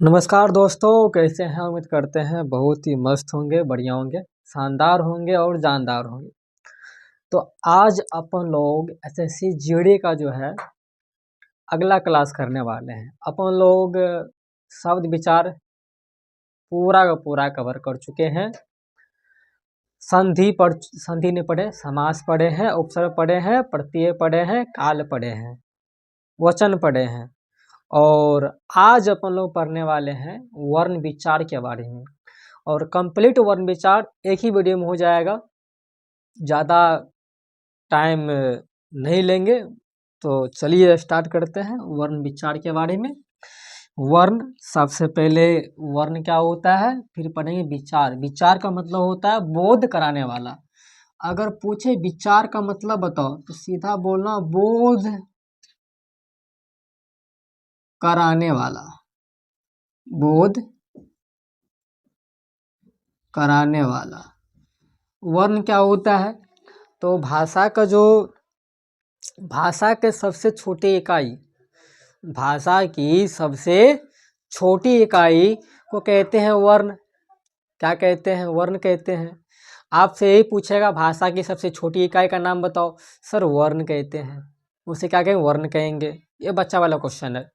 नमस्कार दोस्तों, कैसे हैं? उम्मीद करते हैं बहुत ही मस्त होंगे, बढ़िया होंगे, शानदार होंगे और जानदार होंगे। तो आज अपन लोग एसएससी जीडी का जो है अगला क्लास करने वाले हैं। अपन लोग शब्द विचार पूरा का पूरा कवर कर चुके हैं। संधि नहीं पढ़े, समास पढ़े हैं, उपसर्ग पढ़े हैं, प्रत्यय पढ़े हैं, काल पढ़े हैं, वचन पढ़े हैं। और आज अपन लोग पढ़ने वाले हैं वर्ण विचार के बारे में। और कंप्लीट वर्ण विचार एक ही वीडियो में हो जाएगा, ज़्यादा टाइम नहीं लेंगे। तो चलिए स्टार्ट करते हैं वर्ण विचार के बारे में। वर्ण, सबसे पहले वर्ण क्या होता है, फिर पढ़ेंगे विचार। विचार का मतलब होता है बोध कराने वाला। अगर पूछे विचार का मतलब बताओ तो सीधा बोलना बोध कराने वाला, बोध कराने वाला। वर्ण क्या होता है? तो भाषा के सबसे छोटी इकाई, भाषा की सबसे छोटी इकाई को कहते हैं वर्ण। क्या कहते हैं? वर्ण कहते हैं। आपसे यही पूछेगा भाषा की सबसे छोटी इकाई का नाम बताओ, सर वर्ण कहते हैं। उसे क्या कहेंगे? वर्ण कहेंगे। ये बच्चा वाला क्वेश्चन है।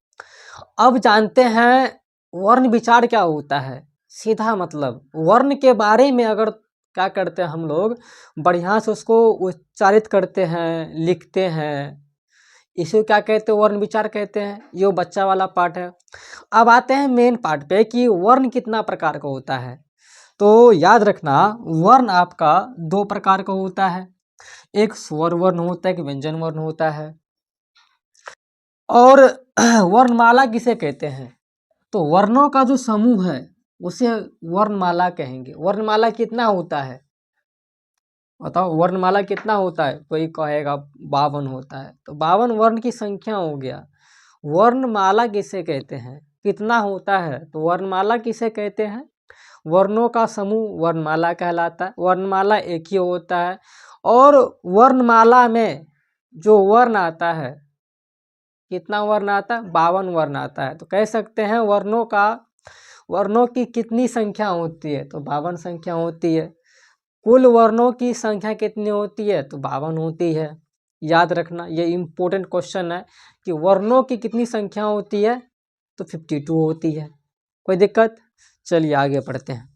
अब जानते हैं वर्ण विचार क्या होता है। सीधा मतलब वर्ण के बारे में अगर क्या करते हैं हम लोग, बढ़िया से उसको उच्चारित करते हैं, लिखते हैं, इसे क्या कहते हैं? वर्ण विचार कहते हैं। ये बच्चा वाला पार्ट है। अब आते हैं मेन पार्ट पे कि वर्ण कितना प्रकार का होता है। तो याद रखना, वर्ण आपका दो प्रकार का होता है। एक स्वर वर्ण होता है, एक व्यंजन वर्ण होता है। और वर्णमाला किसे कहते हैं? तो वर्णों का जो समूह है उसे वर्णमाला कहेंगे। वर्णमाला कितना होता है बताओ? वर्णमाला कितना होता है? कोई कहेगा 52 होता है। तो 52 वर्ण की संख्या हो गया। वर्णमाला किसे कहते हैं? कितना होता है? तो वर्णमाला किसे कहते हैं? वर्णों का समूह वर्णमाला कहलाता है। वर्णमाला एक ही होता है। और वर्णमाला में जो वर्ण आता है, कितना वर्ण आता है? 52 वर्ण आता है। तो कह सकते हैं वर्णों की कितनी संख्या होती है? तो 52 संख्या होती है। कुल वर्णों की संख्या कितनी होती है? तो 52 होती है। याद रखना, ये इम्पोर्टेंट क्वेश्चन है कि वर्णों की कितनी संख्या होती है? तो 52 होती है। कोई दिक्कत? चलिए आगे बढ़ते हैं।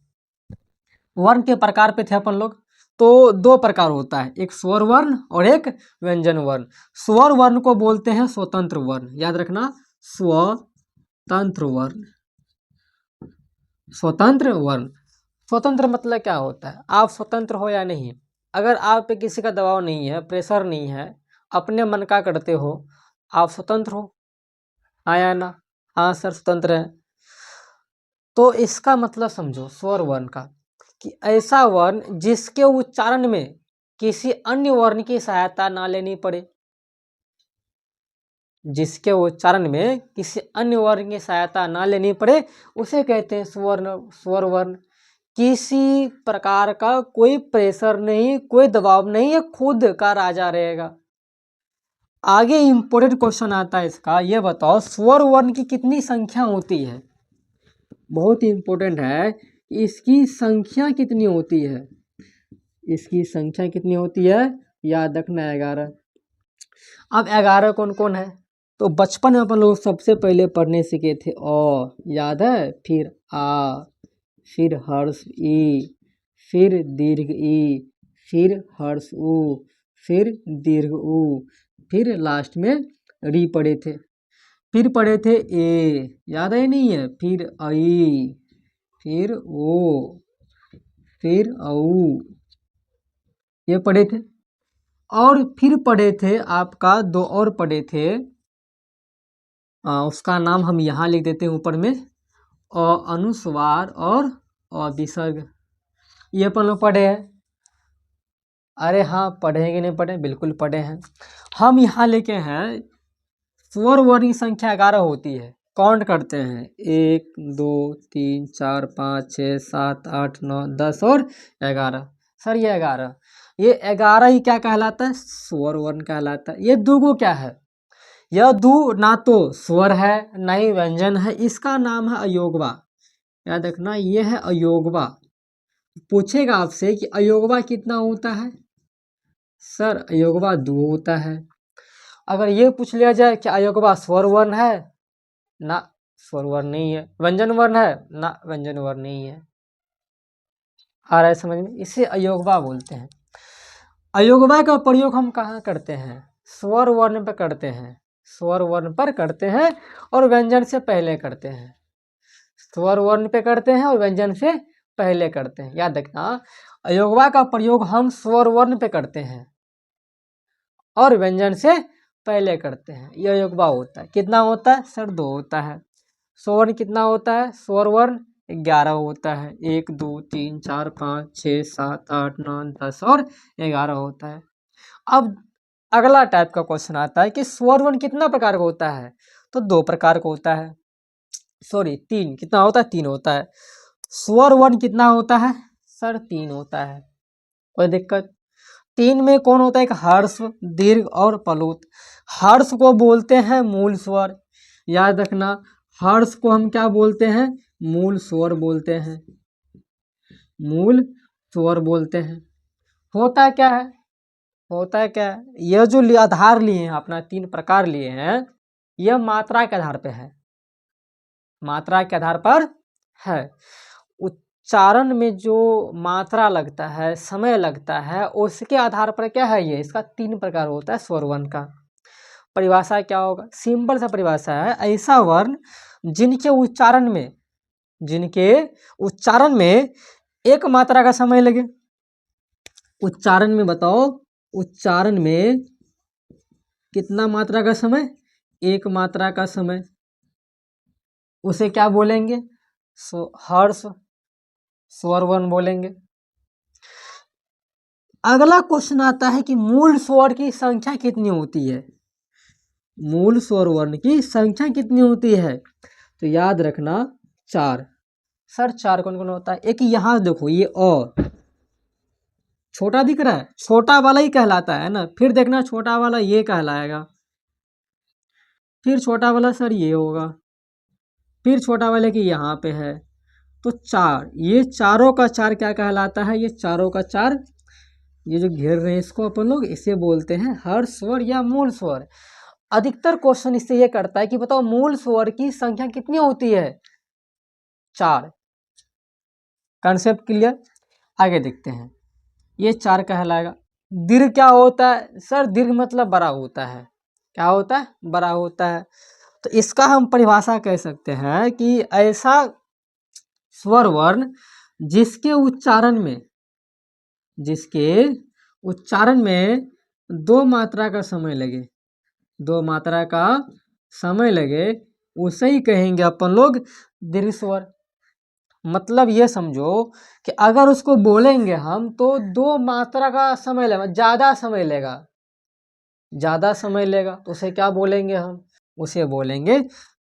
वर्ण के प्रकार पे थे अपन लोग। तो दो प्रकार होता है, एक स्वर वर्ण और एक व्यंजन वर्ण। स्वर वर्ण को बोलते हैं स्वतंत्र वर्ण। याद रखना, स्वतंत्र वर्ण। स्वतंत्र वर्ण, स्वतंत्र मतलब क्या होता है? आप स्वतंत्र हो या नहीं। अगर आप पे किसी का दबाव नहीं है, प्रेशर नहीं है, अपने मन का करते हो, आप स्वतंत्र हो। हाँ या ना? हाँ सर, स्वतंत्र है। तो इसका मतलब समझो स्वर वर्ण का, कि ऐसा वर्ण जिसके उच्चारण में किसी अन्य वर्ण की सहायता ना लेनी पड़े। जिसके उच्चारण में किसी अन्य वर्ण की सहायता ना लेनी पड़े उसे कहते हैं स्वर वर्ण। किसी प्रकार का कोई प्रेशर नहीं, कोई दबाव नहीं है, खुद का राजा रहेगा। आगे इंपॉर्टेंट क्वेश्चन आता है इसका, ये बताओ स्वर वर्ण की कितनी संख्या होती है? बहुत ही इंपॉर्टेंट है। इसकी संख्या कितनी होती है? इसकी संख्या कितनी होती है? याद रखना 11। अब 11 कौन कौन है? तो बचपन में अपन लोग सबसे पहले पढ़ने सीखे थे अ, याद है? फिर आ, फिर हर्ष ई, फिर दीर्घ ई, फिर हर्ष उ, फिर दीर्घ उ, फिर लास्ट में री पढ़े थे। फिर पढ़े थे ए, याद है नहीं है? फिर आई, फिर ओ, फिर औ, ये पढ़े थे। और फिर पढ़े थे आपका दो और पढ़े थे, उसका नाम हम यहाँ लिख देते हैं ऊपर में, अनुस्वार और विसर्ग। ये अपन लोग पढ़े हैं। अरे हाँ, पढ़े हैं कि नहीं पढ़े? बिल्कुल पढ़े हैं। हम यहाँ लेके हैं स्वर वर्ण की संख्या 11 होती है। काउंट करते हैं 1 2 3 4 5 6 7 8 9 10 और 11। सर ये 11 ही क्या कहलाता है? स्वर वर्ण कहलाता है। ये दूगो क्या है? यह दू ना तो स्वर है ना ही व्यंजन है, इसका नाम है अयोगवा। याद रखना ये है अयोगवा। पूछेगा आपसे कि अयोगवा कितना होता है, सर अयोगवा दो होता है। अगर ये पूछ लिया जाए कि अयोगवा स्वर वर्ण है, ना स्वर वर्ण नहीं है। व्यंजन वर्ण है, ना व्यंजन वर्ण नहीं है। आ रहा है समझ में, इसे अयोगवा बोलते हैं। अयोगवा का प्रयोग हम कहाँ करते हैं, स्वर वर्ण पर करते हैं, स्वर वर्ण पर करते हैं और व्यंजन से पहले करते हैं। स्वर वर्ण पे करते हैं और व्यंजन से पहले करते हैं। याद रखना अयोगवा का प्रयोग हम स्वर वर्ण पे करते हैं और व्यंजन से पहले करते हैं, यह अयोगवा होता है। कितना होता है सर, दो होता है। स्वर्ण कितना होता है, स्वर वर्ण 11 होता है, 1 2 3 4 5 6 7 8 9 10 और 11 होता है। अब अगला टाइप का क्वेश्चन आता है कि स्वर वर्ण कितना प्रकार का होता है, तो 2 प्रकार का होता है, सॉरी 3, कितना होता है, 3 होता है। स्वर वर्ण कितना होता है सर, 3 होता है, कोई दिक्कत। 3 में कौन होता है, एक ह्रस्व, दीर्घ और प्लुत। हर्ष को बोलते हैं मूल स्वर, याद रखना हर्ष को हम क्या बोलते हैं, मूल स्वर बोलते हैं, मूल स्वर बोलते हैं। होता क्या है, होता है क्या है, यह जो आधार लिए हैं अपना 3 प्रकार लिए हैं, यह मात्रा के आधार पे है, मात्रा के आधार पर है। उच्चारण में जो मात्रा लगता है, समय लगता है, उसके आधार पर क्या है, ये इसका 3 प्रकार होता है स्वर वर्ण का। परिभाषा क्या होगा, सिंपल सा परिभाषा है, ऐसा वर्ण जिनके उच्चारण में एक मात्रा का समय लगे। उच्चारण में बताओ, उच्चारण में कितना मात्रा का समय, एक मात्रा का समय, उसे क्या बोलेंगे, हर्ष स्वर वर्ण बोलेंगे। अगला क्वेश्चन आता है कि मूल स्वर की संख्या कितनी होती है, मूल स्वर वर्ण की संख्या कितनी होती है, तो याद रखना 4। सर 4 कौन कौन होता है, एक यहाँ देखो ये अ छोटा दिख रहा है, छोटा वाला ही कहलाता है ना, फिर देखना छोटा वाला ये कहलाएगा, फिर छोटा वाला सर ये होगा, फिर छोटा वाले की यहाँ पे है, तो 4, ये चारों का 4 क्या कहलाता है, ये चारों का 4, ये जो घेर रहे हैं इसको अपन लोग इसे बोलते हैं हर्ष स्वर या मूल स्वर। अधिकतर क्वेश्चन इससे ये करता है कि बताओ मूल स्वर की संख्या कितनी होती है, 4। कॉन्सेप्ट क्लियर, आगे देखते हैं, ये 4 कहलाएगा। दीर्घ क्या होता है सर, दीर्घ मतलब बड़ा होता है, क्या होता है, बड़ा होता है। तो इसका हम परिभाषा कह सकते हैं कि ऐसा स्वर वर्ण जिसके उच्चारण में 2 मात्रा का समय लगे, 2 मात्रा का समय लगे, उसे ही कहेंगे अपन लोग दीर्घ स्वर। मतलब ये समझो कि अगर उसको बोलेंगे हम तो 2 मात्रा का समय लेगा, ज़्यादा समय लेगा, तो उसे क्या बोलेंगे हम, उसे बोलेंगे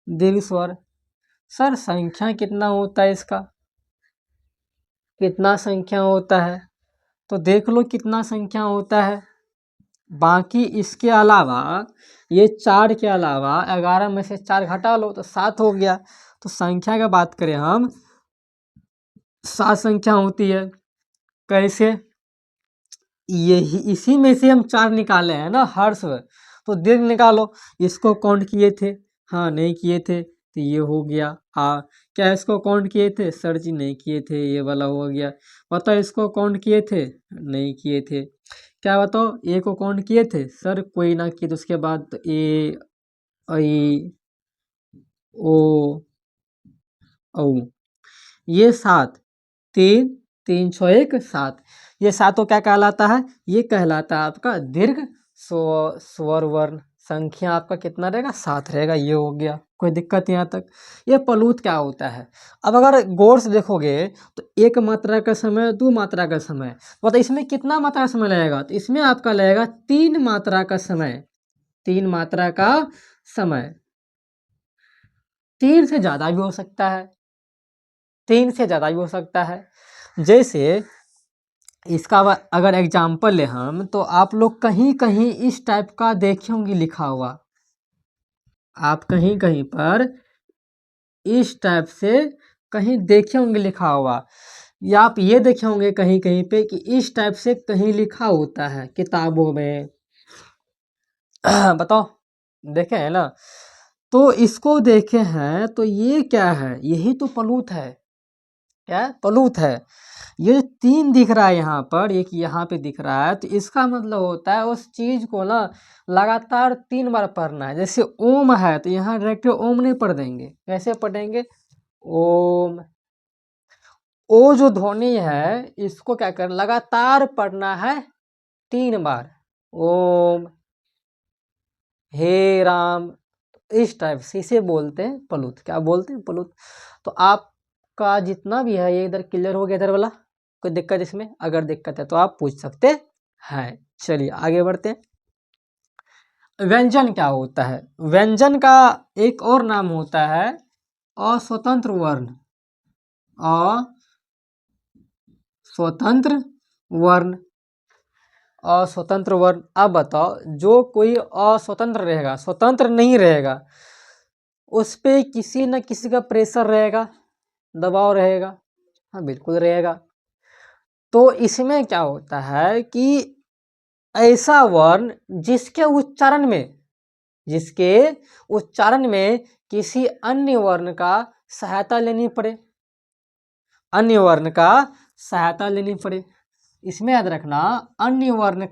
दीर्घ स्वर। सर संख्या कितना होता है इसका, कितना संख्या होता है, तो देख लो कितना संख्या होता है। बाकी इसके अलावा ये 4 के अलावा 11 में से 4 घटा लो तो 7 हो गया। तो संख्या का बात करें हम, 7 संख्या होती है। कैसे, यही इसी में से हम 4 निकाले हैं ना हर्ष, तो दीर्घ निकालो, इसको काउंट किए थे, हाँ नहीं किए थे, तो ये हो गया। हाँ क्या इसको काउंट किए थे सर जी, नहीं किए थे, ये वाला हो गया। बताओ इसको काउंट किए थे, नहीं किए थे। क्या बताओ ए को काउंट किए थे सर, कोई ना किए, तो उसके बाद तो ए आई ओ औ, ये 7, 3 3 6 1 7, ये 7 क्या कहलाता है, ये कहलाता है आपका दीर्घ स्वर वर्ण। संख्या आपका कितना रहेगा, 7 रहेगा, ये हो गया, कोई दिक्कत यहाँ तक। ये प्लुत क्या होता है, अब अगर गौर से देखोगे तो 1 मात्रा का समय, 2 मात्रा का समय, मतलब इसमें कितना मात्रा का समय लगेगा, तो इसमें आपका लगेगा 3 मात्रा का समय, 3 मात्रा का समय। 3 से ज़्यादा भी हो सकता है, 3 से ज़्यादा भी हो सकता है। जैसे इसका अगर एग्जाम्पल ले हम, तो आप लोग कहीं कहीं इस टाइप का देखे होंगे लिखा हुआ, आप कहीं कहीं पर इस टाइप से कहीं देखे होंगे लिखा हुआ, या आप ये देखे होंगे कहीं कहीं पे कि इस टाइप से कहीं लिखा होता है किताबों में। बताओ, देखे हैं ना? तो इसको देखे हैं तो ये क्या है? यही तो पलूत है। क्या पलूत है? ये 3 दिख रहा है यहाँ पर, एक यहाँ पे दिख रहा है, तो इसका मतलब होता है उस चीज को ना लगातार 3 बार पढ़ना है। जैसे ओम है तो यहाँ डायरेक्ट ओम नहीं पढ़ देंगे, कैसे पढ़ेंगे? ओम। ओ जो ध्वनि है इसको क्या करना, लगातार पढ़ना है 3 बार। ओम, हे राम, इस टाइप से इसे बोलते हैं पलूत। क्या बोलते हैं? पलूत। तो आपका जितना भी है ये इधर क्लियर हो गया इधर वाला? कोई दिक्कत इसमें? अगर दिक्कत है तो आप पूछ सकते हैं। चलिए आगे बढ़ते हैं। व्यंजन क्या होता है? व्यंजन का एक और नाम होता है अस्वतंत्र वर्ण। अस्वतंत्र वर्ण, अस्वतंत्र वर्ण। अब बताओ, जो कोई अस्वतंत्र रहेगा, स्वतंत्र नहीं रहेगा, उस पे किसी न किसी का प्रेशर रहेगा, दबाव रहेगा। हाँ बिल्कुल रहेगा। तो इसमें क्या होता है कि ऐसा वर्ण जिसके उच्चारण में किसी अन्य वर्ण का सहायता लेनी पड़े, अन्य वर्ण का सहायता लेनी पड़े। इसमें याद रखना, अन्य वर्ण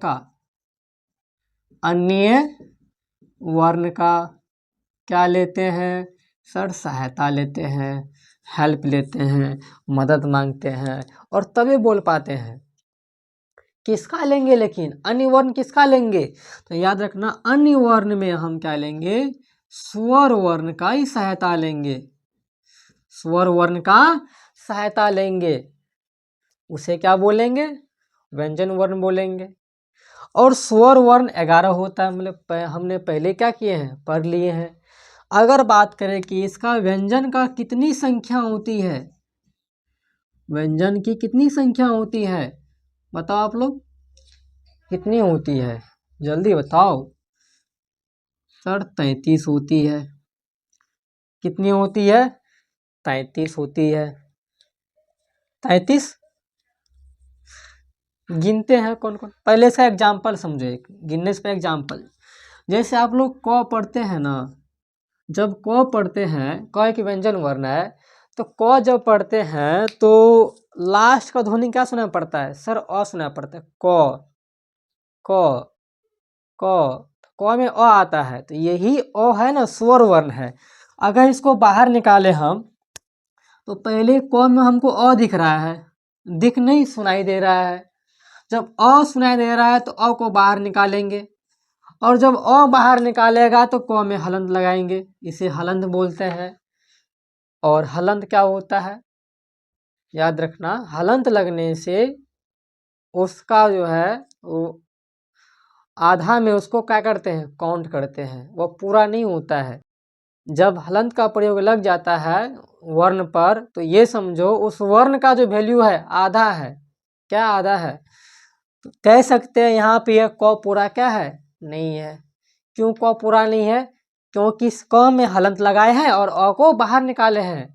का क्या लेते हैं सर? सहायता लेते हैं, हेल्प लेते हैं, मदद मांगते हैं और तभी बोल पाते हैं। किसका लेंगे लेकिन? अन्य वर्ण किसका लेंगे? तो याद रखना, अन्य वर्ण में हम क्या लेंगे? स्वर वर्ण का ही सहायता लेंगे, स्वर वर्ण का सहायता लेंगे। उसे क्या बोलेंगे? व्यंजन वर्ण बोलेंगे। और स्वर वर्ण 11 होता है, मतलब हमने पहले क्या किए हैं? पढ़ लिए हैं। अगर बात करें कि इसका व्यंजन का कितनी संख्या होती है, व्यंजन की कितनी संख्या होती है, बताओ आप लोग, कितनी होती है? जल्दी बताओ सर। 33 होती है। कितनी होती है? 33 होती है। 33 गिनते हैं कौन कौन? पहले से एग्जाम्पल समझो, एक गिनने से एग्जाम्पल। जैसे आप लोग क पढ़ते हैं ना, जब क पढ़ते हैं, क एक व्यंजन वर्ण है, तो क जब पढ़ते हैं तो लास्ट का ध्वनि क्या सुना पड़ता है सर? अ सुना पड़ता है। क क क क में अ आता है, तो यही अ है ना, स्वर वर्ण है। अगर इसको बाहर निकाले हम, तो पहले क में हमको अ दिख रहा है, दिख नहीं, सुनाई दे रहा है। जब अ सुनाई दे रहा है तो अ को बाहर निकालेंगे, और जब अ बाहर निकालेगा तो क में हलंत लगाएंगे, इसे हलंत बोलते हैं। और हलंत क्या होता है? याद रखना, हलंत लगने से उसका जो है वो आधा में उसको क्या करते हैं? काउंट करते हैं, वो पूरा नहीं होता है। जब हलंत का प्रयोग लग जाता है वर्ण पर, तो ये समझो उस वर्ण का जो वैल्यू है आधा है। क्या आधा है? तो कह सकते हैं यहाँ पे यह क पूरा क्या है? नहीं है। क्यों क पूरा नहीं है? क्योंकि इस क में हलंत लगाए हैं और अ को बाहर निकाले हैं।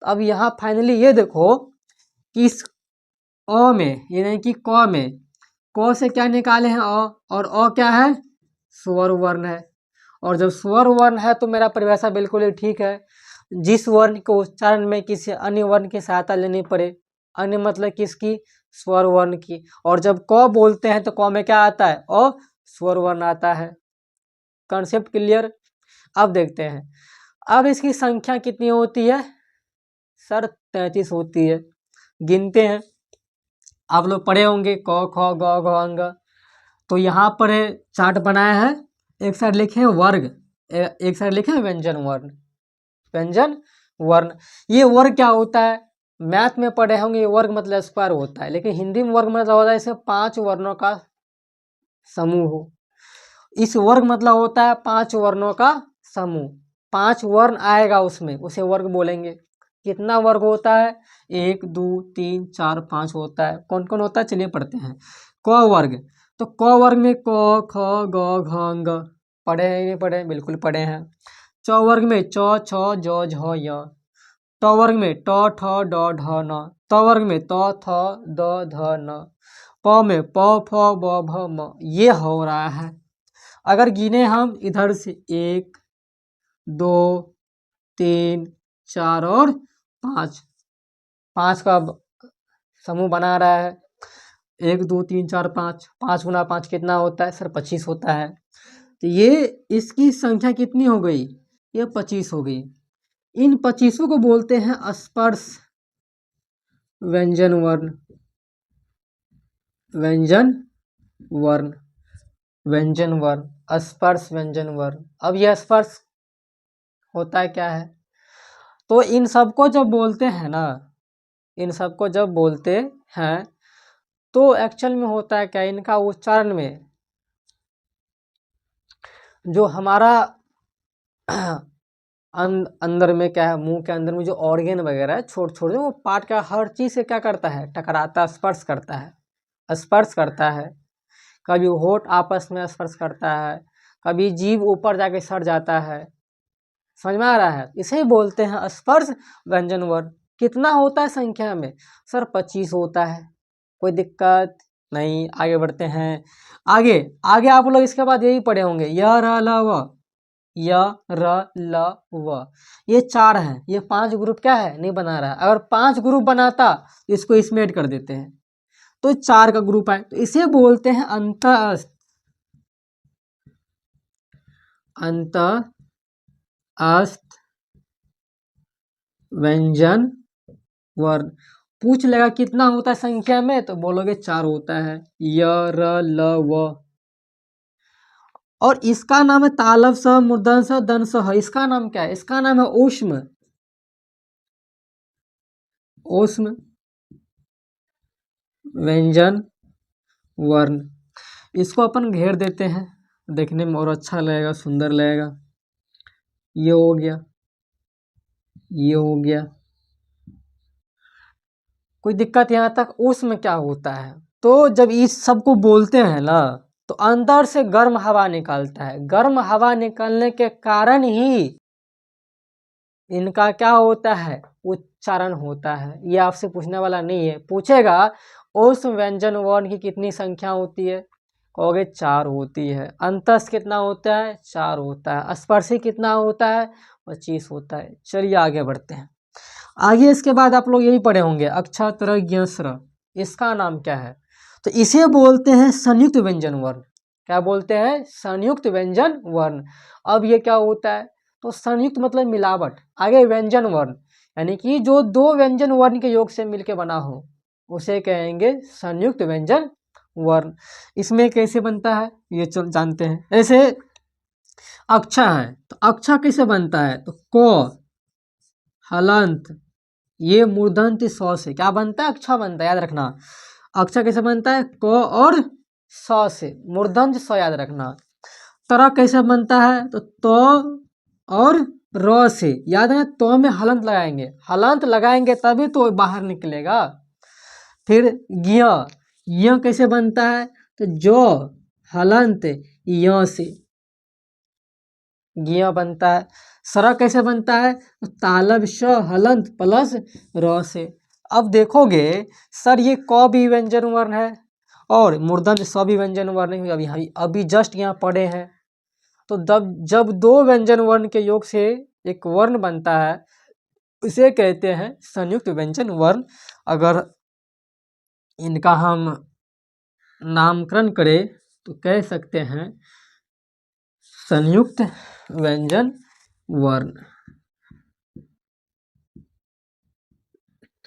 तो अब यहाँ फाइनली ये देखो कि इस अ में, यानी कि क में, क से क्या निकाले हैं? अ, और अ क्या है? स्वर वर्ण है। और जब स्वर वर्ण है तो मेरा परिभाषा बिल्कुल ही ठीक है। जिस वर्ण के उच्चारण में किसी अन्य वर्ण की सहायता लेनी पड़े, अन्य मतलब किसकी? स्वर वर्ण की। और जब क बोलते हैं तो क में क्या आता है? अ स्वर वर्ण आता है। Concept clear? अब देखते हैं, अब इसकी संख्या कितनी होती है सर? 33 होती है। गिनते हैं। आप लोग पढ़े होंगे क ख ग घ अंग। तो यहाँ पर चार्ट बनाया है, एक साइड लिखे हैं वर्ग, एक साइड लिखे हैं व्यंजन वर्ण। व्यंजन वर्ण, ये वर्ग क्या होता है? मैथ में पढ़े होंगे, ये वर्ग मतलब स्क्वायर होता है, लेकिन हिंदी में वर्ग मतलब होता है इसे 5 वर्णों का समूह हो। इस वर्ग मतलब होता है 5 वर्णों का समूह। 5 वर्ण आएगा उसमें, उसे वर्ग बोलेंगे। कितना वर्ग होता है? 1 2 3 4 5 होता है। कौन कौन होता है? चलिए पढ़ते हैं। क वर्ग, तो क वर्ग में क ख ग घ अंग। पढ़े नहीं पढ़े? बिल्कुल पढ़े हैं। च वर्ग में च छ ज झ य, ट वर्ग में ट ठ ड ढ न, त वर्ग में त थ द ध न, प में प फ ब भ म। ये हो रहा है। अगर गिने हम इधर से 1 2 3 4 और 5, 5 का समूह बना रहा है। 1 2 3 4 5, 5 गुना 5 कितना होता है सर? 25 होता है। तो ये इसकी संख्या कितनी हो गई? ये 25 हो गई। इन 25 को बोलते हैं स्पर्श व्यंजन वर्ण, व्यंजन वर्ण, व्यंजन वर्ण, स्पर्श व्यंजन वर्ण। अब यह स्पर्श होता है क्या है? तो इन सबको जब बोलते हैं ना, इन सबको जब बोलते हैं तो एक्चुअल में होता है क्या, इनका उच्चारण में जो हमारा अंदर में क्या है, मुंह के अंदर में जो ऑर्गन वगैरह है छोटे छोटे, वो पार्ट का हर चीज से क्या करता है? टकराता, स्पर्श करता है, स्पर्श करता है। कभी होठ आपस में स्पर्श करता है, कभी जीभ ऊपर जाके सड़ जाता है। समझ में आ रहा है? इसे ही बोलते हैं स्पर्श व्यंजन वर्ण। कितना होता है संख्या में? सर 25 होता है। कोई दिक्कत नहीं, आगे बढ़ते हैं। आगे आगे आप लोग इसके बाद यही पढ़े होंगे, य र ल व, य र ल व। ये 4 हैं, ये 5 ग्रुप क्या है? नहीं बना रहा है। अगर 5 ग्रुप बनाता तो इसको इसमें ऐड कर देते हैं, तो 4 का ग्रुप है। तो इसे बोलते हैं अंतःस्थ, अंतःस्थ व्यंजन वर्ण। पूछ लेगा कितना होता है संख्या में, तो बोलोगे 4 होता है, य र ल व। और इसका नाम है तालव स, मूर्धन स, दंड स। इसका नाम क्या है? इसका नाम है ऊष्म, ऊष्म व्यंजन वर्ण। इसको अपन घेर देते हैं, देखने में और अच्छा लगेगा, सुंदर लगेगा। ये हो गया, ये हो गया। कोई दिक्कत यहाँ तक? ऊष्म क्या होता है? तो जब इस सबको बोलते हैं ना, तो अंदर से गर्म हवा निकलता है। गर्म हवा निकलने के कारण ही इनका क्या होता है? उच्चारण होता है। ये आपसे पूछने वाला नहीं है। पूछेगा ऊष्म व्यंजन वर्ण की कितनी संख्या होती है? कहोगे 4 होती है। अंतस्थ कितना होता है? 4 होता है। स्पर्शी कितना होता है? 25 होता है। चलिए आगे बढ़ते हैं। आगे इसके बाद आप लोग यही पढ़े होंगे अक्षात्र ज्ञस्र। इसका नाम क्या है? तो इसे बोलते हैं संयुक्त व्यंजन वर्ण। क्या बोलते हैं? संयुक्त व्यंजन वर्ण। अब ये क्या होता है? तो संयुक्त मतलब मिलावट, आगे व्यंजन वर्ण, यानी कि जो 2 व्यंजन वर्ण के योग से मिलके बना हो उसे कहेंगे संयुक्त व्यंजन वर्ण। इसमें कैसे बनता है ये चल जानते हैं। ऐसे अक्षा है, तो अक्षा कैसे बनता है? तो क हलंत, ये मूर्धन्य स से क्या बनता है? अक्षा बनता है, याद रखना। अक्षा कैसे बनता है? क और स से, मूर्धन्य स याद रखना। तरह कैसे बनता है? तो त और र से, याद है। तो में हलंत लगाएंगे, हलंत लगाएंगे तभी तो बाहर निकलेगा। फिर ज्ञ, ज्ञ कैसे बनता है? तो जो हलंत य से ज्ञ बनता है। सर कैसे बनता है? तो तालब श हलंत प्लस र से। अब देखोगे सर ये क भी व्यंजन वर्ण है और मूर्धन्य स भी व्यंजन वर्ण है। अभी जस्ट यहाँ पढ़े हैं। तो जब 2 व्यंजन वर्ण के योग से एक वर्ण बनता है उसे कहते हैं संयुक्त व्यंजन वर्ण। अगर इनका हम नामकरण करें तो कह सकते हैं संयुक्त व्यंजन वर्ण,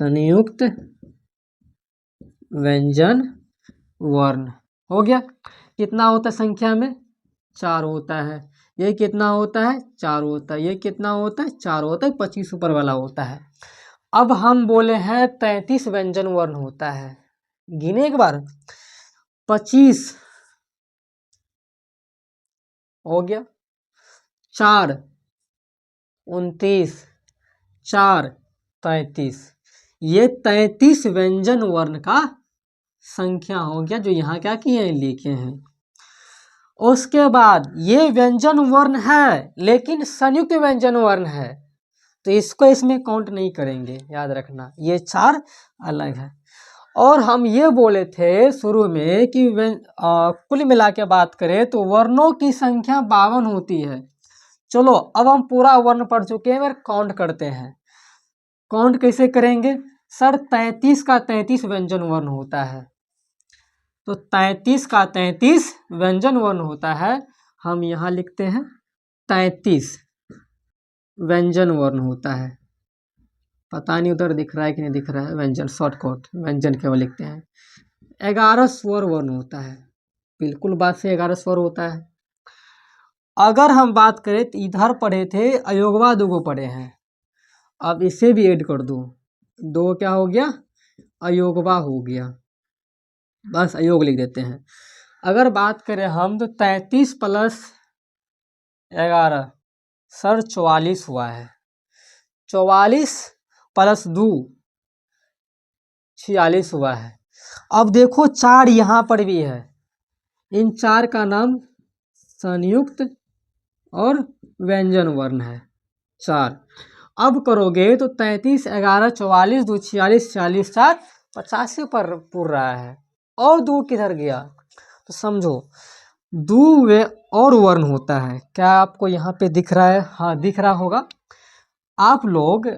संयुक्त व्यंजन वर्ण। हो गया। कितना होता है संख्या में? 4 होता है। ये कितना होता है? 4 होता है। ये कितना होता है? 4 होता है। 25 ऊपर वाला होता है। अब हम बोले हैं 33 व्यंजन वर्ण होता है। गिने एक बार, 25 हो गया, 4 29, 4 33। ये 33 व्यंजन वर्ण का संख्या हो गया जो यहाँ क्या किए हैं? लिखे हैं। उसके बाद ये व्यंजन वर्ण है लेकिन संयुक्त व्यंजन वर्ण है, तो इसको इसमें काउंट नहीं करेंगे, याद रखना ये चार अलग है। और हम ये बोले थे शुरू में कि कुल मिला के बात करें तो वर्णों की संख्या 52 होती है। चलो अब हम पूरा वर्ण पढ़ चुके हैं, काउंट करते हैं। काउंट कैसे करेंगे सर? 33 का 33 व्यंजन वर्ण होता है, तो 33 का 33 व्यंजन वर्ण होता है। हम यहाँ लिखते हैं 33 व्यंजन वर्ण होता है। पता नहीं उधर दिख रहा है कि नहीं दिख रहा है, व्यंजन शॉर्टकट व्यंजन केवल लिखते हैं। 11 स्वर वर्ण होता है, बिल्कुल बात से 11 स्वर होता है। अगर हम बात करें तो इधर पढ़े थे अयोगवा 2 पढ़े हैं, अब इसे भी ऐड कर दो, 2 क्या हो गया? अयोगवा हो गया, बस अयोग लिख देते हैं। अगर बात करें हम तो 33 प्लस 11 सर 44 हुआ है, 44 प्लस 2 46 हुआ है। अब देखो 4 यहाँ पर भी है, इन 4 का नाम संयुक्त और व्यंजन वर्ण है 4। अब करोगे तो 33 11 44 2 46 46 4 85 पर पूर रहा है, और 2 किधर गया? तो समझो 2 वे और वर्ण होता है। क्या आपको यहाँ पे दिख रहा है? हाँ दिख रहा होगा। आप लोग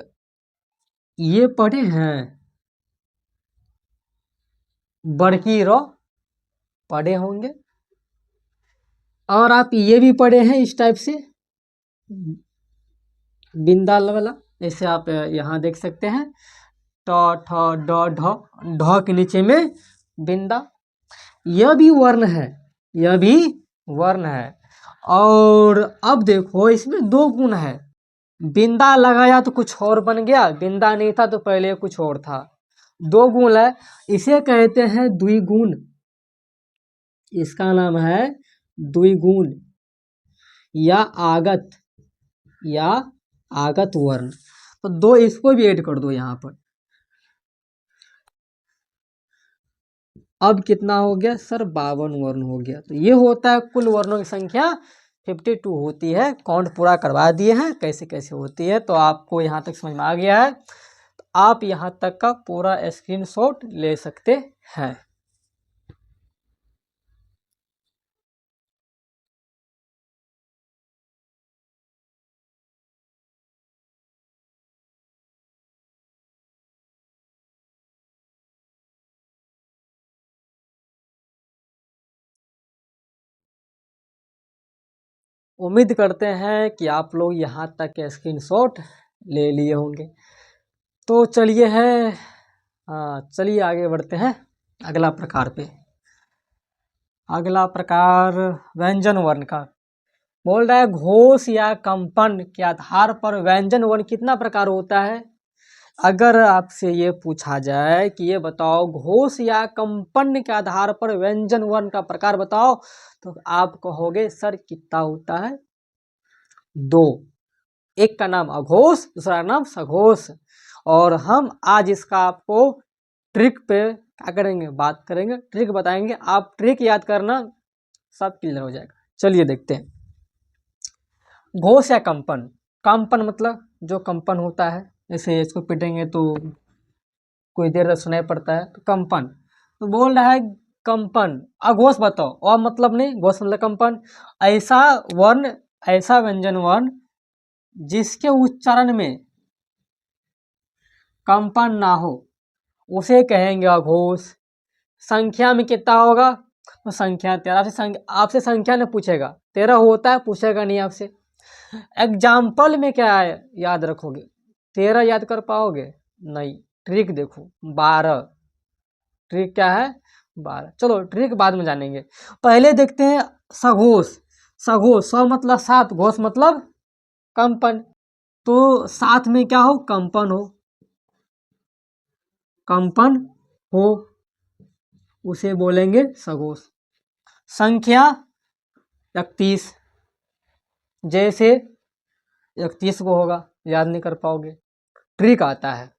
ये पढ़े हैं बड़की रो, पढ़े होंगे, और आप ये भी पढ़े हैं इस टाइप से बिंदा वाला, जैसे आप यहाँ देख सकते हैं ट ठ ड ढ, ढ के नीचे में बिंदा। यह भी वर्ण है, यह भी वर्ण है। और अब देखो इसमें 2 गुण है, बिंदा लगाया तो कुछ और बन गया, बिंदा नहीं था तो पहले कुछ और था। 2 गुण है, इसे कहते हैं द्विगुण, इसका नाम है द्विगुण या आगत वर्ण। तो 2 इसको भी ऐड कर दो यहाँ पर। अब कितना हो गया सर? 52 वर्ण हो गया। तो ये होता है कुल वर्णों की संख्या 52 होती है। काउंट पूरा करवा दिए हैं कैसे कैसे होती है, तो आपको यहाँ तक समझ में आ गया है, तो आप यहाँ तक का पूरा स्क्रीनशॉट ले सकते हैं। उम्मीद करते हैं कि आप लोग यहाँ तक के स्क्रीनशॉट ले लिए होंगे। तो चलिए चलिए आगे बढ़ते हैं अगला प्रकार पे। अगला प्रकार व्यंजन वर्ण का बोल रहा है, घोष या कंपन के आधार पर व्यंजन वर्ण कितना प्रकार होता है? अगर आपसे ये पूछा जाए कि ये बताओ घोष या कंपन के आधार पर व्यंजन वर्ण का प्रकार बताओ, तो आप कहोगे सर कितना होता है? 2। एक का नाम अघोष, दूसरा का नाम सघोष। और हम आज इसका आपको ट्रिक पे क्या करेंगे, बात करेंगे, ट्रिक बताएंगे। आप ट्रिक याद करना, सब क्लियर हो जाएगा। चलिए देखते हैं। घोष या कंपन। कंपन मतलब जो कंपन होता है, जैसे इसको पीटेंगे तो कोई देर तक सुनाई पड़ता है, तो कंपन। तो बोल रहा है कंपन। अघोष बताओ, और मतलब नहीं, घोष मतलब कंपन। ऐसा वर्ण, ऐसा व्यंजन वर्ण जिसके उच्चारण में कंपन ना हो, उसे कहेंगे अघोष। संख्या में कितना होगा? तो संख्या 13। आपसे संख्या ने पूछेगा, 13 होता है, पूछेगा नहीं आपसे। एग्जाम्पल में क्या है याद रखोगे? 13 याद कर पाओगे? नहीं। ट्रिक देखो 12। ट्रिक क्या है? 12। चलो ट्रिक बाद में जानेंगे, पहले देखते हैं सघोष। सघोष, स मतलब 7, घोष मतलब कंपन। तो साथ में क्या हो? कंपन हो, कंपन हो, उसे बोलेंगे सघोष। संख्या 31, जैसे 31 को होगा, याद नहीं कर पाओगे। ट्रिक आता है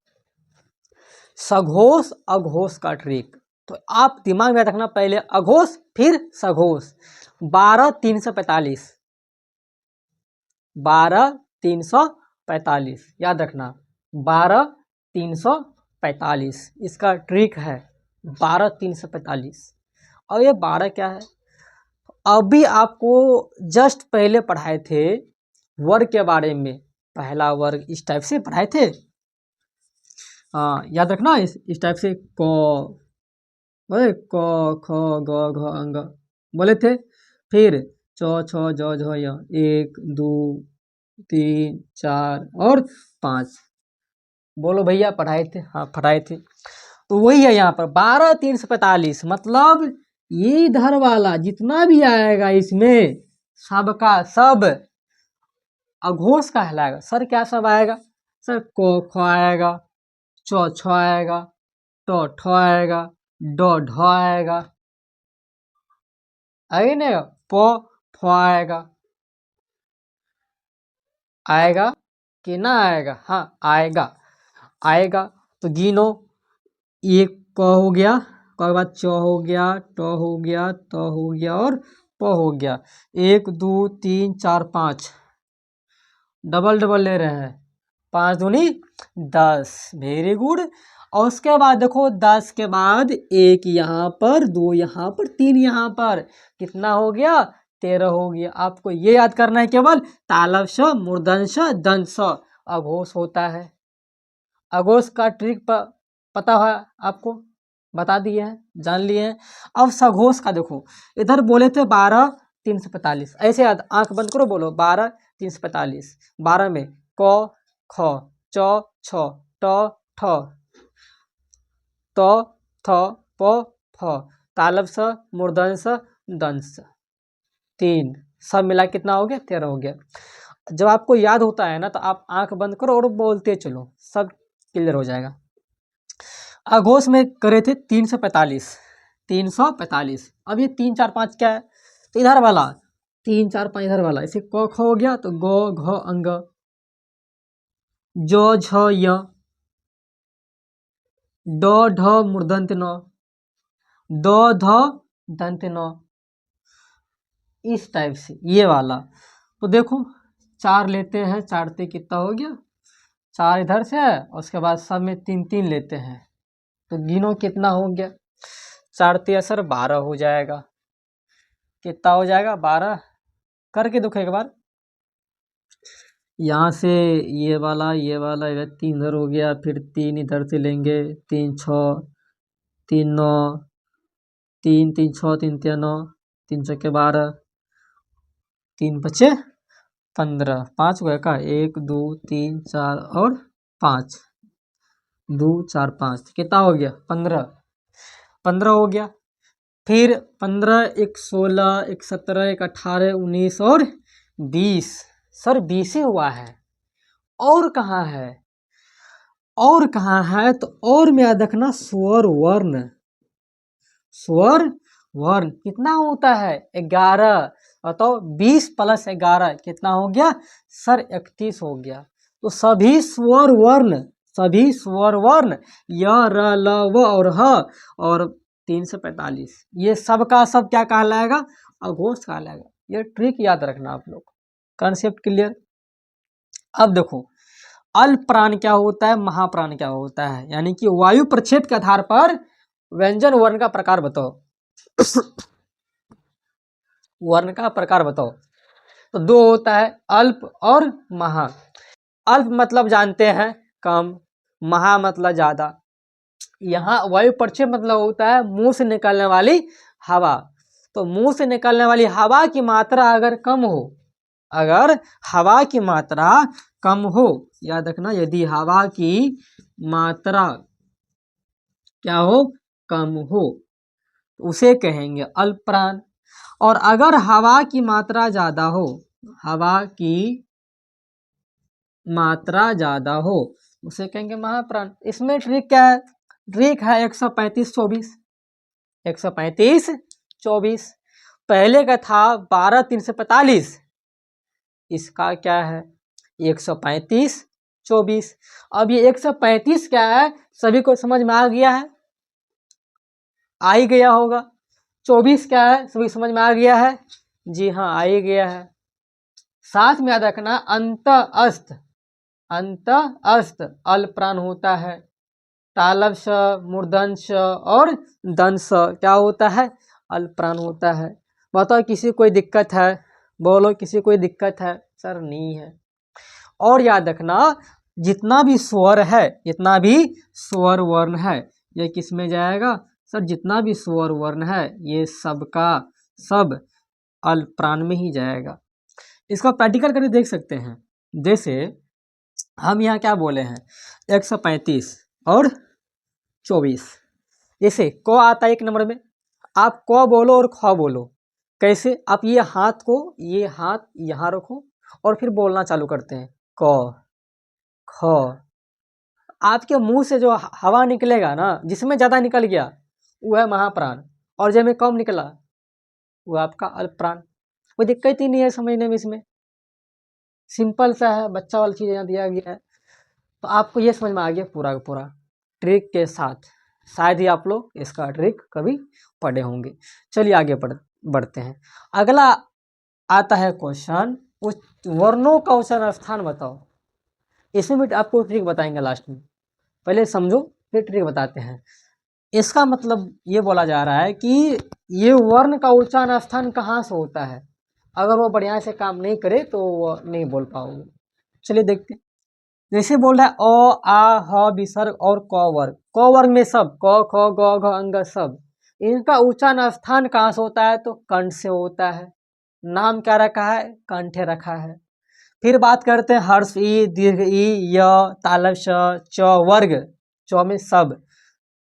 सघोष अघोष का ट्रिक। तो आप दिमाग में रखना, पहले अघोष फिर सघोष। 12 345, 12 345 याद रखना, 12 345 इसका ट्रिक है, 12 345। और ये 12 क्या है, अभी आपको जस्ट पहले पढ़ाए थे वर्ग के बारे में, पहला वर्ग इस टाइप से पढ़ाए थे। हाँ याद रखना, इस टाइप से क क ख ग घ अंग बोले थे। फिर च छ ज झ य 1 2 3 4 और 5। बोलो भैया पढ़ाए थे? हाँ पढ़ाए थे। तो वही है यहाँ पर 12 345, मतलब ये इधर वाला जितना भी आएगा इसमें सबका सब अघोष कहलाएगा। सर क्या सब आएगा? सर क ख आएगा, च छ आएगा, ट ठ आएगा, ड ढ आएगा, आएगा नहीं? प फ आएगा, आएगा कि ना आएगा? हाँ आएगा, आएगा। तो गिनो, एक क हो गया, क के बाद च हो गया, ट हो गया, त हो गया और प हो गया। 1 2 3 4 5 डबल डबल ले रहे हैं, 5 दूनी 10, वेरी गुड। और उसके बाद देखो 10 के बाद 1 यहाँ पर, 2 यहाँ पर, 3 यहाँ पर, कितना हो गया? 13 हो गया। आपको ये याद करना है केवल, तालव्य श, मूर्धन्य ष, दंत स अघोष होता है। अघोष का ट्रिक पता है आपको, बता दिए हैं, जान लिए हैं। अब सघोष का देखो, इधर बोले थे 12 345, ऐसे याद, आंख बंद करो, बोलो 12 345। 12 में क ख च छ ट ठ त थ प फ, तालव्य स, मूर्धन्य स, दंत स, 3 सब मिला कितना हो गया? 13 हो गया। जब आपको याद होता है ना तो आप आंख बंद करो और बोलते चलो, सब क्लियर हो जाएगा। अघोष में करे थे 345, 345। अब ये 3 4 5 क्या है? तो इधर वाला 3 4 5 इधर वाला, इसे क ख हो गया तो ग घ अंग, ज झ य, ड ढ मूर्धन्य न, द ध दंत न, इस टाइप से ये वाला। तो देखो 4 लेते हैं, 4 से कितना हो गया? 4 इधर से है, उसके बाद सब में 3 3 लेते हैं, तो गिनो कितना हो गया? 4 3 सर 12 हो जाएगा। कितना हो जाएगा? 12। करके देखो एक बार, यहाँ से ये वाला इधर 3 इधर हो गया, फिर 3 इधर से लेंगे, 3 6 3 9, 3 3 6 3 3 9, 3 6 12, 3 5 15, 5 गए का? 1 2 3 4 और 5, 2 4 5, कितना हो गया? 15, 15 हो गया। फिर 15 1 16 1 17 1 18 19 और 20। सर 20 ही हुआ है, और कहाँ है? और कहाँ है? तो और में याद रखना, स्वर वर्ण, स्वर वर्ण कितना होता है? 11। बताओ 20 + 11 कितना हो गया? सर 31 हो गया। तो सभी स्वर वर्ण, सभी स्वर वर्ण य र ल व और ह और 345, ये सब का सब क्या कहलाएगा? अघोष कहलाएगा। ये ट्रिक याद रखना आप लोग, कॉन्सेप्ट क्लियर। अब देखो अल्प प्राण क्या होता है, महाप्राण क्या होता है, यानी कि वायु प्रक्षेप के आधार पर व्यंजन वर्ण का प्रकार बताओ। वर्ण का प्रकार बताओ। तो 2 होता है, अल्प और महा। अल्प मतलब जानते हैं कम, महा मतलब ज्यादा। यहाँ वायु प्रक्षेप मतलब होता है मुंह से निकलने वाली हवा। तो मुंह से निकलने वाली हवा की मात्रा अगर कम हो, अगर हवा की मात्रा कम हो, याद रखना, यदि हवा की मात्रा क्या हो? कम हो, उसे कहेंगे अल्प प्राण। और अगर हवा की मात्रा ज्यादा हो, हवा की मात्रा ज्यादा हो, उसे कहेंगे महाप्राण। इसमें ट्रिक क्या है? ट्रिक है 135 24, 135 24। पहले का था 12 345, इसका क्या है? 135 24। अब ये 135 क्या है? सभी को समझ में आ गया है? आ ही गया होगा। 24 क्या है, सभी समझ में आ गया है? जी हाँ, आ ही गया है। साथ में याद रखना अंत अस्त अल प्राण होता है। तालव स, मूर्धन स और दंश स क्या होता है? अल प्राण होता है। बताओ किसी कोई दिक्कत है? बोलो किसी कोई दिक्कत है? सर नहीं है। और याद रखना जितना भी स्वर है, जितना भी स्वर वर्ण है, ये किस में जाएगा? सर जितना भी स्वर वर्ण है ये सबका सब अल प्राण में ही जाएगा। इसका प्रैक्टिकल करके देख सकते हैं। जैसे हम यहाँ क्या बोले हैं, 135 और 24। जैसे क आता है 1 नंबर में, आप क बोलो और ख बोलो। कैसे? आप ये हाथ को, ये हाथ यहाँ रखो और फिर बोलना चालू करते हैं क ख। आपके मुंह से जो हवा निकलेगा ना, जिसमें ज़्यादा निकल गया वो है महाप्राण, और जब में कम निकला वो आपका अल्पप्राण। कोई दिक्कत ही नहीं है समझने में, इसमें सिंपल सा है, बच्चा वाली चीज़ यहाँ दिया गया है। तो आपको ये समझ में आ गया पूरा का पूरा ट्रिक के साथ। शायद ही आप लोग इसका ट्रिक कभी पढ़े होंगे। चलिए आगे बढ़ते हैं। अगला आता है क्वेश्चन, उस वर्णों का उच्चारण स्थान बताओ। इसमें भी आपको ट्रिक बताएंगे लास्ट में, पहले समझो फिर ट्रिक बताते हैं। इसका मतलब ये बोला जा रहा है कि ये वर्ण का उच्चारण स्थान कहाँ से होता है। अगर वो बढ़िया से काम नहीं करे तो वो नहीं बोल पाओगे। चलिए देखते हैं। जैसे बोल रहा है अ आ ह विसर्ग और क वर्ग। क वर्ग में सब क ख ग घ अंग सब, इनका उच्चारण स्थान कहाँ से होता है? तो कंठ से होता है। नाम क्या रखा है? कंठे रखा है। फिर बात करते हैं हर्ष ई, दीर्घ ई, य, तालव्य श, च वर्ग। च में सब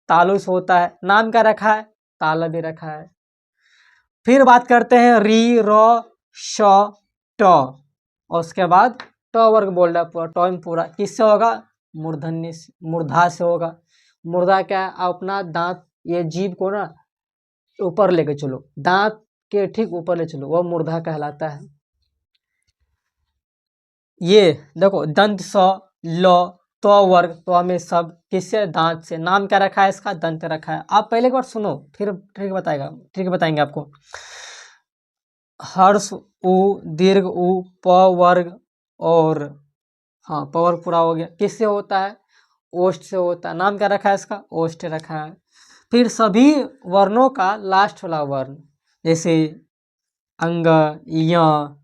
तालु से होता है। नाम क्या रखा है? तालव्य रखा है। फिर बात करते हैं री, र, श, ट, और उसके बाद ट वर्ग बोल रहा है पूरा, ट में पूरा किससे होगा? मूर्धन्य से, मूर्धा से होगा। मूर्धा क्या है? अपना दांत, ये जीभ को ना ऊपर लेके चलो, दांत के ठीक ऊपर ले चलो, वह मूर्धा कहलाता है। ये देखो दंत स, ल, तो वर्ग, तो में सब किससे? दांत से। नाम क्या रखा है इसका? दंत रखा है। आप पहले एक बार सुनो फिर ट्रिक बताएंगे आपको। हर्ष उ, दीर्घ उ, प वर्ग, और हाँ प वर्ग पूरा हो गया। किससे होता है? ओष्ठ से होता है। नाम क्या रखा है इसका? ओष्ठ रखा है। फिर सभी वर्णों का लास्ट वाला वर्ण, जैसे अंग, य,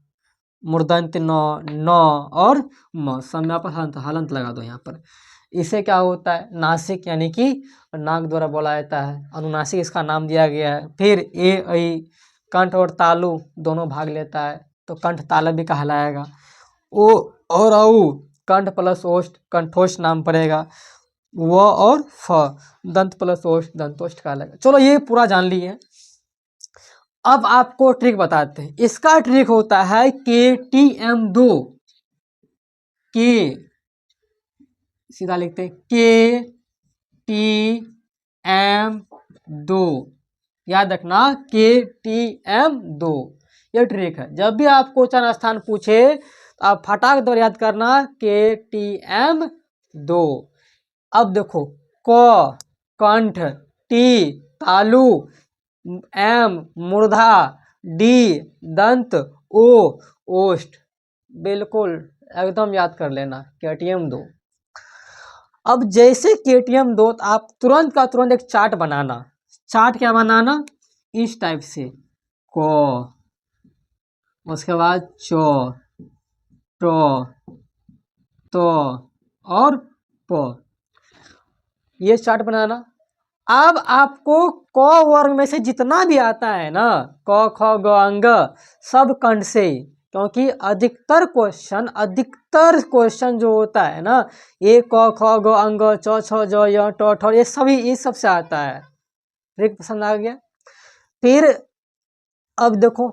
मूर्धन्य न और म, सब में आप हलंत लगा दो यहाँ पर। इसे क्या होता है? नासिक, यानी कि नाक द्वारा बोला जाता है, अनुनासिक इसका नाम दिया गया है। फिर ए ऐ कंठ और तालु दोनों भाग लेता है, तो कंठ तालु भी कहलाएगा। ओ और औ कंठ प्लस ओष्ठ कंठोष्ठ नाम पड़ेगा। व और फ दंत प्लस ओष्ठ दंतोष्ठ कहलाएगा। चलो ये पूरा जान लिए। अब आपको ट्रिक बताते हैं। इसका ट्रिक होता है KTM2। के सीधा लिखते हैं KTM2, याद रखना KTM2, ये ट्रिक है। जब भी आपको उच्चारण स्थान पूछे तो आप फटाक दौड़ याद करना KTM2। अब देखो क कंठ, टी तालु, एम मूर्धा, डी दंत, ओ ओष्ठ। बिल्कुल एकदम याद कर लेना KTM2। अब जैसे KTM2 तो आप तुरंत का तुरंत एक चार्ट बनाना। चार्ट क्या बनाना? इस टाइप से को, उसके बाद चो, टो, तो और पो, ये चार्ट बनाना। अब आपको क वर्ग में से जितना भी आता है ना, क ख ग अंग, सब कंठ से, क्योंकि अधिकतर क्वेश्चन जो होता है ना, ये क ख ग अंग, च छ ज य ट ठ, ये सभी इस सब से आता है। ट्रिक पसंद आ गया? फिर अब देखो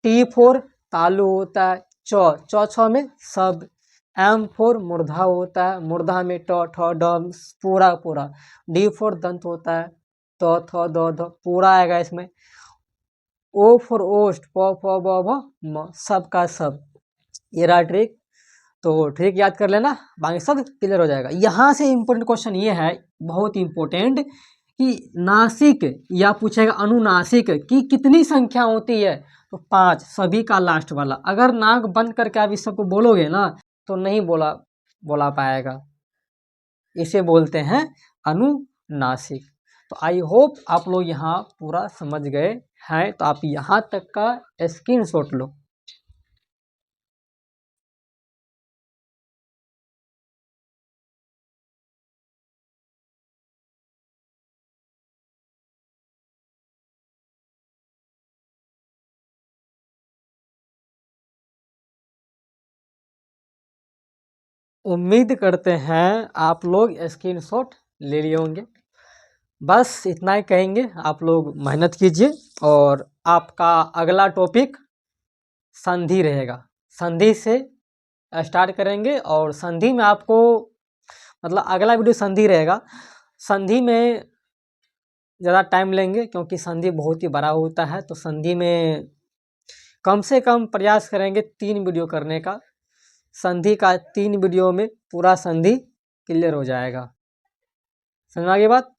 T4 तालु होता है, च छ में सब, M4 मूर्धा होता है, मूर्धा में ट ठ ड पूरा पूरा, D4 दंत होता है, त थ द ध पूरा आएगा इसमें, O4 ओष्ठ, प फ ब भ म, सब का सब। ये रहा ट्रिक। तो ट्रिक याद कर लेना, बाकी सब क्लियर हो जाएगा। यहाँ से इम्पोर्टेंट क्वेश्चन ये है, बहुत इम्पोर्टेंट, कि नासिक या पूछेगा अनुनासिक की कितनी संख्या होती है, तो 5, सभी का लास्ट वाला। अगर नाक बंद करके आप इस सबको बोलोगे ना तो नहीं बोला पाएगा, इसे बोलते हैं अनुनासिक। तो आई होप आप लोग यहाँ पूरा समझ गए हैं, तो आप यहाँ तक का स्क्रीनशॉट लो। उम्मीद करते हैं आप लोग स्क्रीनशॉट ले लिए होंगे। बस इतना ही कहेंगे, आप लोग मेहनत कीजिए। और आपका अगला टॉपिक संधि रहेगा, संधि से स्टार्ट करेंगे। और संधि में आपको मतलब अगला वीडियो संधि रहेगा। संधि में ज़्यादा टाइम लेंगे क्योंकि संधि बहुत ही बड़ा होता है, तो संधि में कम से कम प्रयास करेंगे 3 वीडियो करने का। संधि का 3 वीडियो में पूरा संधि क्लियर हो जाएगा। समझ में आ गई बात?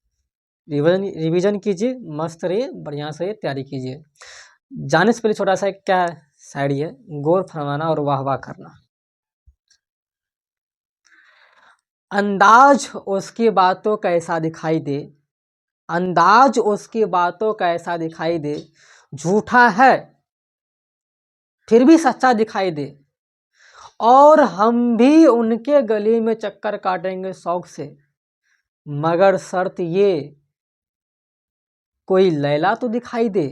रिवीजन कीजिए, मस्त रहिए, बढ़िया से तैयारी कीजिए। जाने से पहले छोटा सा एक क्या शायरी है, गौर फरमाना और वाह वाह करना। अंदाज उसकी बातों का ऐसा दिखाई दे, अंदाज उसकी बातों का ऐसा दिखाई दे, झूठा है फिर भी सच्चा दिखाई दे, और हम भी उनके गली में चक्कर काटेंगे शौक से, मगर शर्त ये कोई लैला तो दिखाई दे।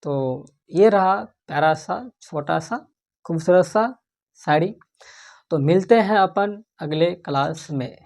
तो ये रहा प्यारा सा छोटा सा खूबसूरत सा शायरी। तो मिलते हैं अपन अगले क्लास में।